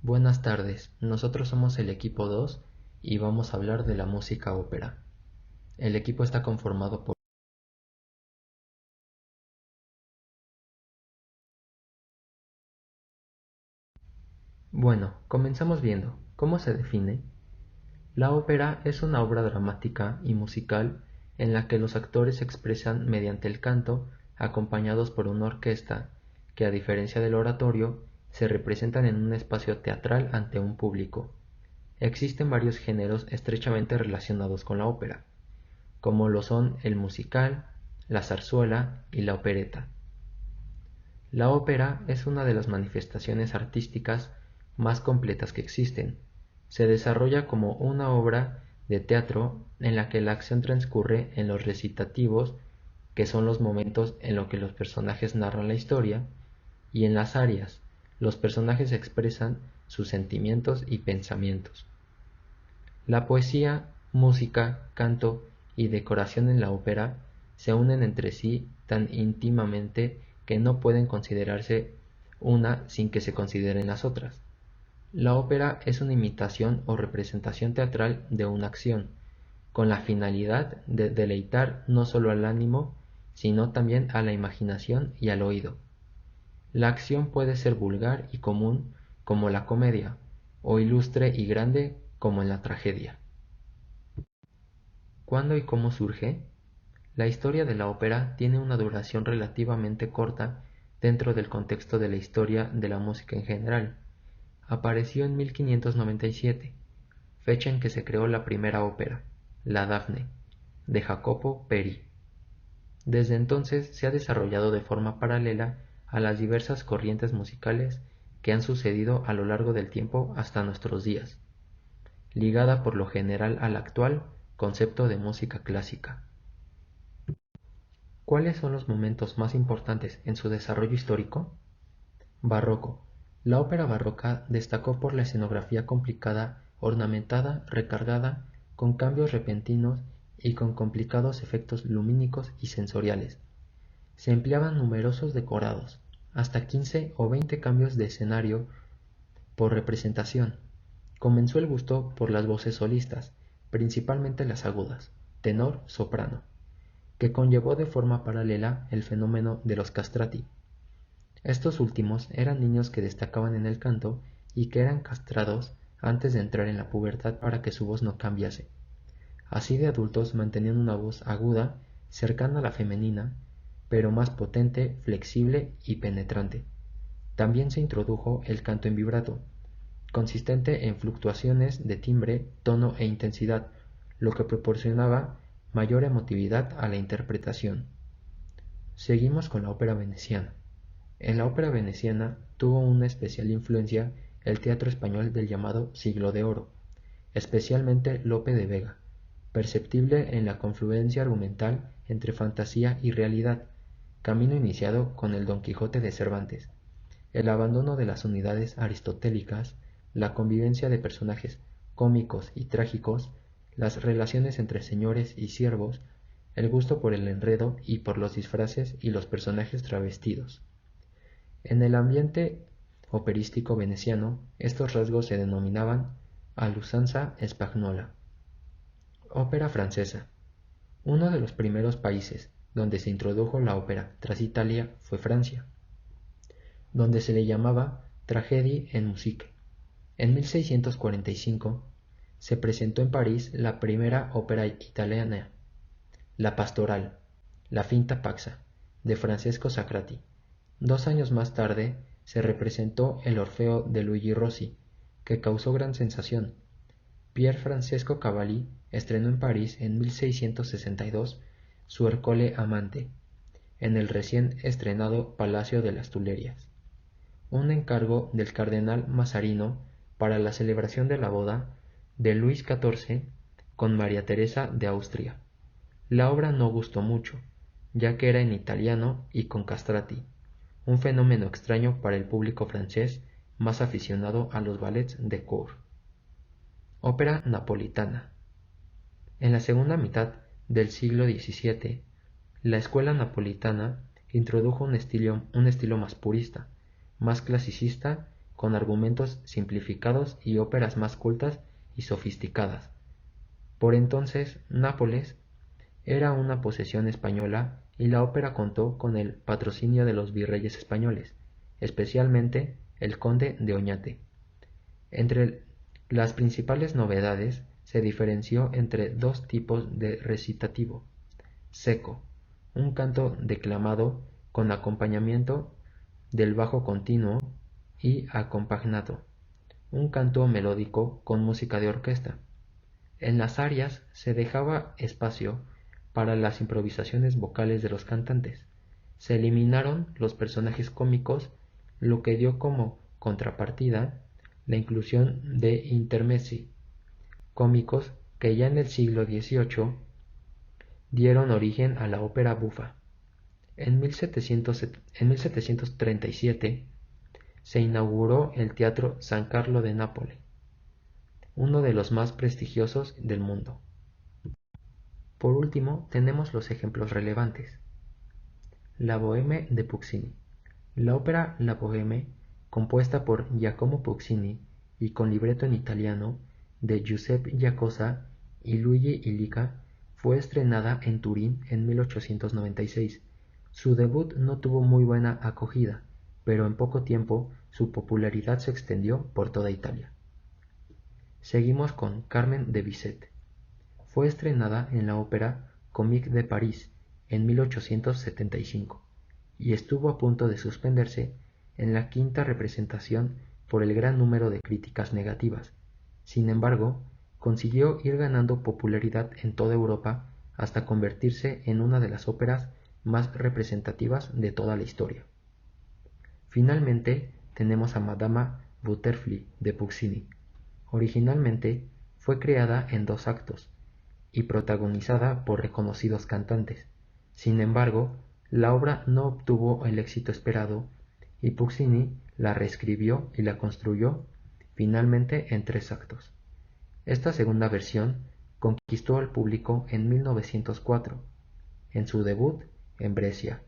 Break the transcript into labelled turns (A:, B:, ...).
A: Buenas tardes, nosotros somos el equipo 2 y vamos a hablar de la música ópera. El equipo está conformado por... Bueno, comenzamos viendo cómo se define. La ópera es una obra dramática y musical en la que los actores se expresan mediante el canto, acompañados por una orquesta, que a diferencia del oratorio, se representan en un espacio teatral ante un público. Existen varios géneros estrechamente relacionados con la ópera, como lo son el musical, la zarzuela y la opereta. La ópera es una de las manifestaciones artísticas más completas que existen. Se desarrolla como una obra de teatro en la que la acción transcurre en los recitativos, que son los momentos en los que los personajes narran la historia, y en las arias, los personajes expresan sus sentimientos y pensamientos. La poesía, música, canto y decoración en la ópera se unen entre sí tan íntimamente que no pueden considerarse una sin que se consideren las otras. La ópera es una imitación o representación teatral de una acción, con la finalidad de deleitar no solo al ánimo, sino también a la imaginación y al oído. La acción puede ser vulgar y común como la comedia, o ilustre y grande como en la tragedia. ¿Cuándo y cómo surge? La historia de la ópera tiene una duración relativamente corta dentro del contexto de la historia de la música en general. Apareció en 1597, fecha en que se creó la primera ópera, la Dafne, de Jacopo Peri. Desde entonces se ha desarrollado de forma paralela a las diversas corrientes musicales que han sucedido a lo largo del tiempo hasta nuestros días, ligada por lo general al actual concepto de música clásica. ¿Cuáles son los momentos más importantes en su desarrollo histórico? Barroco. La ópera barroca destacó por la escenografía complicada, ornamentada, recargada, con cambios repentinos y con complicados efectos lumínicos y sensoriales. Se empleaban numerosos decorados, hasta 15 o 20 cambios de escenario por representación. Comenzó el gusto por las voces solistas, principalmente las agudas, tenor, soprano, que conllevó de forma paralela el fenómeno de los castrati. Estos últimos eran niños que destacaban en el canto y que eran castrados antes de entrar en la pubertad para que su voz no cambiase. Así de adultos mantenían una voz aguda, cercana a la femenina, pero más potente, flexible y penetrante. También se introdujo el canto en vibrato, consistente en fluctuaciones de timbre, tono e intensidad, lo que proporcionaba mayor emotividad a la interpretación. Seguimos con la ópera veneciana. En la ópera veneciana tuvo una especial influencia el teatro español del llamado Siglo de Oro, especialmente Lope de Vega, perceptible en la confluencia argumental entre fantasía y realidad, camino iniciado con el Don Quijote de Cervantes, el abandono de las unidades aristotélicas, la convivencia de personajes cómicos y trágicos, las relaciones entre señores y siervos, el gusto por el enredo y por los disfraces y los personajes travestidos. En el ambiente operístico veneciano, estos rasgos se denominaban all'usanza spagnola. Ópera francesa. Uno de los primeros países donde se introdujo la ópera tras Italia fue Francia, donde se le llamaba tragédie en musique. En 1645 se presentó en París la primera ópera italiana, La Pastoral, la Finta Pazza, de Francesco Sacrati. 2 años más tarde se representó el Orfeo de Luigi Rossi, que causó gran sensación. Pier Francesco Cavalli estrenó en París en 1662 su Ercole Amante, en el recién estrenado Palacio de las Tullerías, un encargo del cardenal Mazarino para la celebración de la boda de Luis XIV con María Teresa de Austria. La obra no gustó mucho, ya que era en italiano y con castrati, un fenómeno extraño para el público francés más aficionado a los ballets de cour. Ópera napolitana. En la segunda mitad del siglo XVII, la escuela napolitana introdujo un estilo más purista, más clasicista, con argumentos simplificados y óperas más cultas y sofisticadas. Por entonces, Nápoles era una posesión española y la ópera contó con el patrocinio de los virreyes españoles, especialmente el conde de Oñate. Entre las principales novedades se diferenció entre dos tipos de recitativo: seco, un canto declamado con acompañamiento del bajo continuo, y acompagnado, un canto melódico con música de orquesta. En las arias se dejaba espacio para las improvisaciones vocales de los cantantes. Se eliminaron los personajes cómicos, lo que dio como contrapartida la inclusión de intermezzi cómicos que ya en el siglo XVIII dieron origen a la ópera bufa. En 1737 se inauguró el Teatro San Carlo de Nápoles, uno de los más prestigiosos del mundo. Por último, tenemos los ejemplos relevantes. La Bohème de Puccini. La ópera La Bohème, compuesta por Giacomo Puccini y con libreto en italiano de Giuseppe Giacosa y Luigi Illica, fue estrenada en Turín en 1896. Su debut no tuvo muy buena acogida, pero en poco tiempo su popularidad se extendió por toda Italia. Seguimos con Carmen de Bizet. Fue estrenada en la Ópera Comique de París en 1875 y estuvo a punto de suspenderse en la quinta representación por el gran número de críticas negativas. Sin embargo, consiguió ir ganando popularidad en toda Europa hasta convertirse en una de las óperas más representativas de toda la historia. Finalmente, tenemos a Madama Butterfly de Puccini. Originalmente fue creada en 2 actos y protagonizada por reconocidos cantantes. Sin embargo, la obra no obtuvo el éxito esperado y Puccini la reescribió y la construyó finalmente en 3 actos. Esta segunda versión conquistó al público en 1904, en su debut en Brescia,